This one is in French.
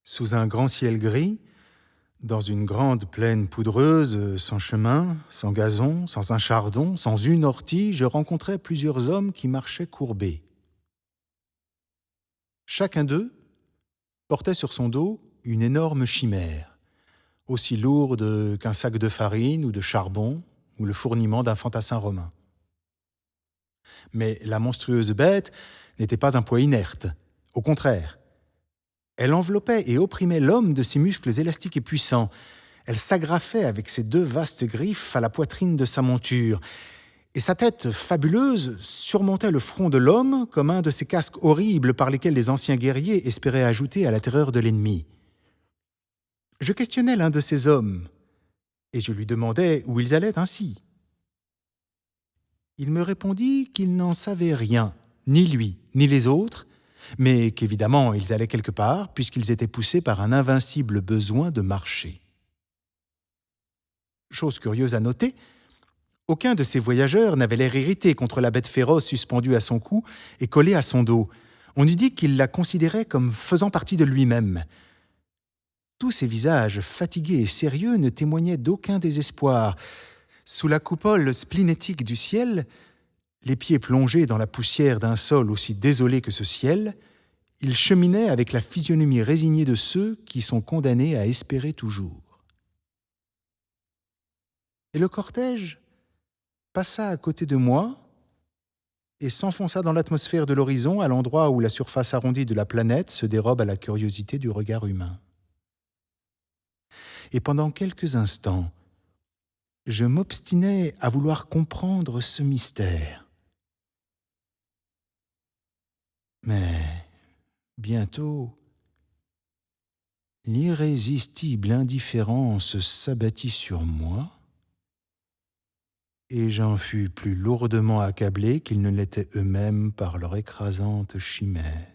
Sous un grand ciel gris, dans une grande plaine poudreuse, sans chemin, sans gazon, sans un chardon, sans une ortie, je rencontrai plusieurs hommes qui marchaient courbés. Chacun d'eux portait sur son dos une énorme chimère, aussi lourde qu'un sac de farine ou de charbon ou le fourniment d'un fantassin romain. Mais la monstrueuse bête n'était pas un poids inerte. Au contraire, elle enveloppait et opprimait l'homme de ses muscles élastiques et puissants. Elle s'agrafait avec ses deux vastes griffes à la poitrine de sa monture, et sa tête fabuleuse surmontait le front de l'homme comme un de ces casques horribles par lesquels les anciens guerriers espéraient ajouter à la terreur de l'ennemi. Je questionnai l'un de ces hommes, et je lui demandai où ils allaient ainsi. Il me répondit qu'il n'en savait rien, ni lui, ni les autres, mais qu'évidemment ils allaient quelque part, puisqu'ils étaient poussés par un invincible besoin de marcher. Chose curieuse à noter, aucun de ces voyageurs n'avait l'air irrité contre la bête féroce suspendue à son cou et collée à son dos. On eût dit qu'il la considérait comme faisant partie de lui-même. Tous ces visages fatigués et sérieux ne témoignaient d'aucun désespoir. Sous la coupole splénétique du ciel, les pieds plongés dans la poussière d'un sol aussi désolé que ce ciel, ils cheminaient avec la physionomie résignée de ceux qui sont condamnés à espérer toujours. Et le cortège passa à côté de moi et s'enfonça dans l'atmosphère de l'horizon à l'endroit où la surface arrondie de la planète se dérobe à la curiosité du regard humain. Et pendant quelques instants, je m'obstinais à vouloir comprendre ce mystère. Mais bientôt, l'irrésistible indifférence s'abattit sur moi, et j'en fus plus lourdement accablé qu'ils ne l'étaient eux-mêmes par leur écrasante chimère.